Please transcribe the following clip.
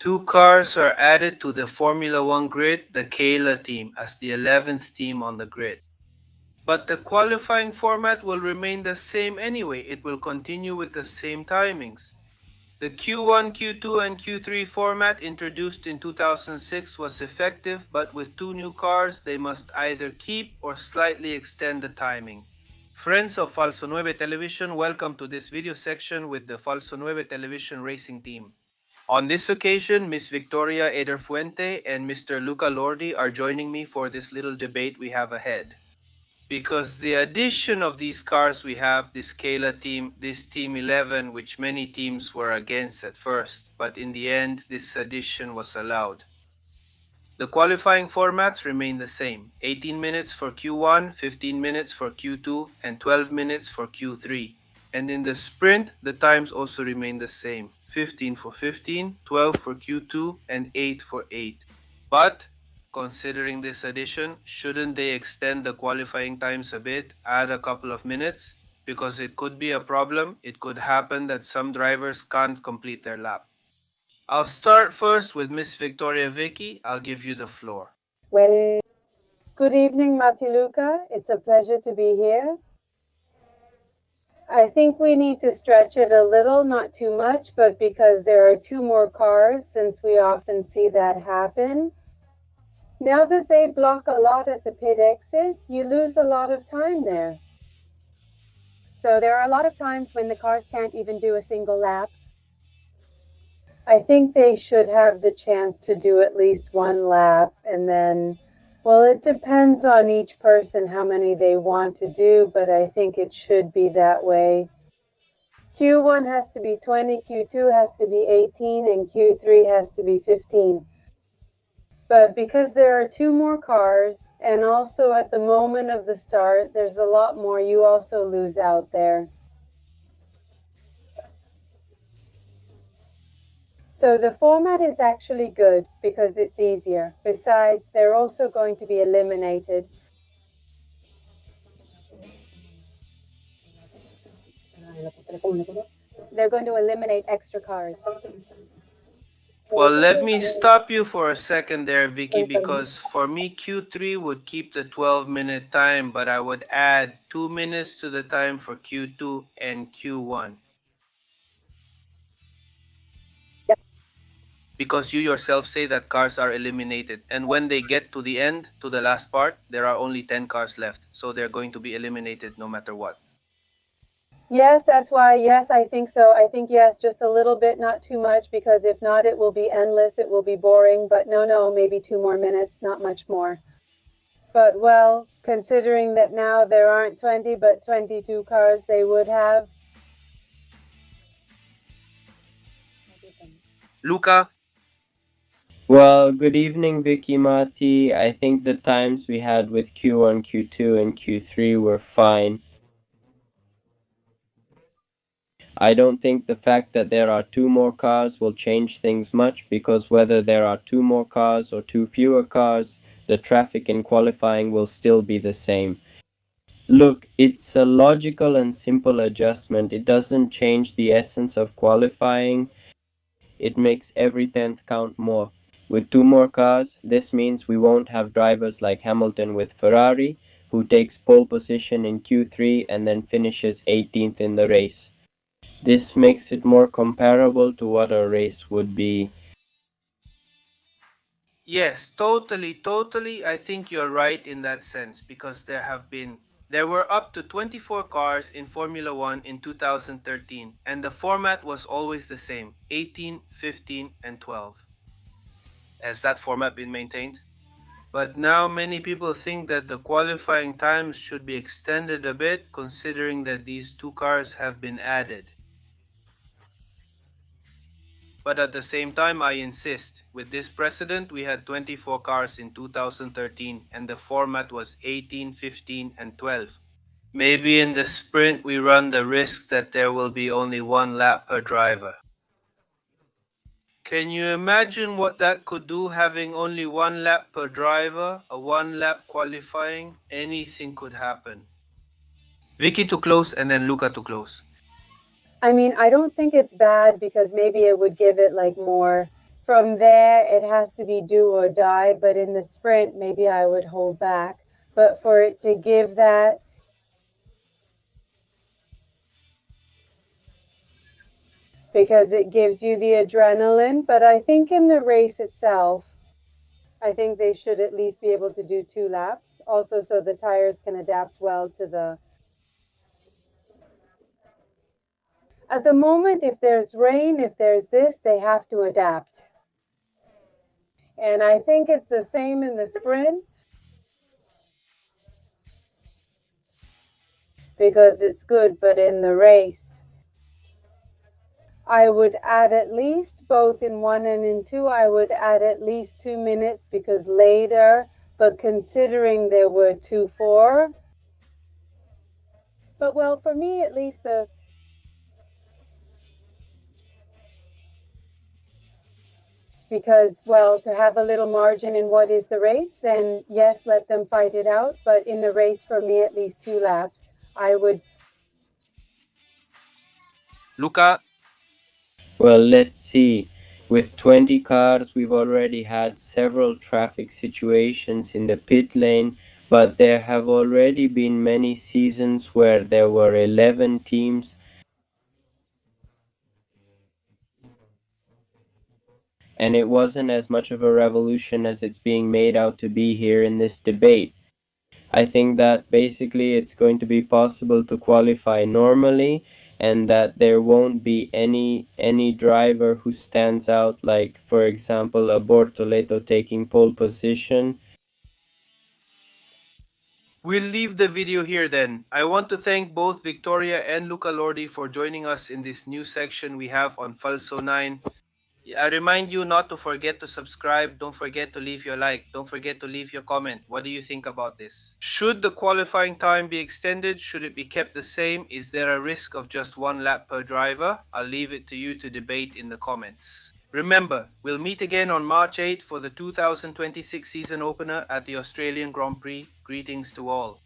Two cars are added to the Formula One grid, the Kayla team, as the 11th team on the grid. But the qualifying format will remain the same anyway. It will continue with the same timings. The Q1, Q2, and Q3 format introduced in 2006 was effective, but with two new cars, they must either keep or slightly extend the timing. Friends of Falso 9 Television, welcome to this video section with the Falso 9 Television racing team. On this occasion, Miss Victoria Ederfuente and Mr. Luca Lordi are joining me for this little debate we have ahead. Because the addition of these cars, we have this Kayla team, this Team 11, which many teams were against at first, but in the end, this addition was allowed. The qualifying formats remain the same, 18 minutes for Q1, 15 minutes for Q2, and 12 minutes for Q3. And in the sprint, the times also remain the same, 15 for 15, 12 for Q2, and 8 for 8. But considering this addition, shouldn't they extend the qualifying times a bit, add a couple of minutes? Because it could be a problem. It could happen that some drivers can't complete their lap. I'll start first with Miss Victoria Vicky. I'll give you the floor. Well, good evening, Matiluca. It's a pleasure to be here. I think we need to stretch it a little, not too much, but because there are two more cars, since we often see that happen. Now that they block a lot at the pit exit, you lose a lot of time there. So there are a lot of times when the cars can't even do a single lap. I think they should have the chance to do at least one lap, and then, well, it depends on each person how many they want to do, but I think it should be that way. Q1 has to be 20, Q2 has to be 18, and Q3 has to be 15. But because there are two more cars, and also at the moment of the start, there's a lot more you also lose out there. So the format is actually good because it's easier. Besides, they're also going to be eliminated. They're going to eliminate extra cars. Well, let me stop you for a second there, Vicky, because for me, Q3 would keep the 12-minute time, but I would add 2 minutes to the time for Q2 and Q1. Because you yourself say that cars are eliminated, and when they get to the end, to the last part, there are only 10 cars left, so they're going to be eliminated no matter what. Yes, that's why, yes, I think so. I think, yes, just a little bit, not too much, because if not, it will be endless, it will be boring, but no, maybe 2 more minutes, not much more. But, well, considering that now there aren't 20, but 22 cars they would have. Luca? Well, good evening, Vicky Mati. I think the times we had with Q1, Q2, and Q3 were fine. I don't think the fact that there are two more cars will change things much, because whether there are two more cars or two fewer cars, the traffic in qualifying will still be the same. Look, it's a logical and simple adjustment. It doesn't change the essence of qualifying. It makes every 10th count more. With two more cars, this means we won't have drivers like Hamilton with Ferrari, who takes pole position in Q3 and then finishes 18th in the race. This makes it more comparable to what a race would be. Yes, totally. I think you're right in that sense, because there were up to 24 cars in Formula 1 in 2013, and the format was always the same, 18, 15, and 12. Has that format been maintained? But now many people think that the qualifying times should be extended a bit, considering that these two cars have been added. But at the same time, I insist, with this precedent, we had 24 cars in 2013 and the format was 18, 15, and 12. Maybe in the sprint we run the risk that there will be only one lap per driver. Can you imagine what that could do, having only one lap per driver, a one lap qualifying? Anything could happen. Vicky to close and then Luca to close. I mean, I don't think it's bad because maybe it would give it like more From there, it has to be do or die, but in the sprint, maybe I would hold back. But for it to give that, because it gives you the adrenaline, but I think in the race itself, I think they should at least be able to do 2 laps, also so the tires can adapt well to the. At the moment, if there's rain, if there's this, they have to adapt. And I think it's the same in the sprint because it's good, but in the race, I would add at least both in 1 and in 2, I would add at least 2 minutes because later, but considering there were 2-4, but well, for me at least, because, well, to have a little margin in what is the race, then yes, let them fight it out. But in the race, for me, at least 2 laps, I would. Luca, Well, let's see. With 20 cars, we've already had several traffic situations in the pit lane, but there have already been many seasons where there were 11 teams and it wasn't as much of a revolution as it's being made out to be here in this debate. I think that basically it's going to be possible to qualify normally and that there won't be any driver who stands out, like for example a Bortoleto taking pole position. we'll leave the video here then. I want to thank both Victoria and Luca Lordi for joining us in this new section we have on Falso 9. I remind you not to forget to subscribe. Don't forget to leave your like. Don't forget to leave your comment. What do you think about this? Should the qualifying time be extended? Should it be kept the same? Is there a risk of just 1 lap per driver? I'll leave it to you to debate in the comments. Remember, we'll meet again on March 8th for the 2026 season opener at the Australian Grand Prix. Greetings to all.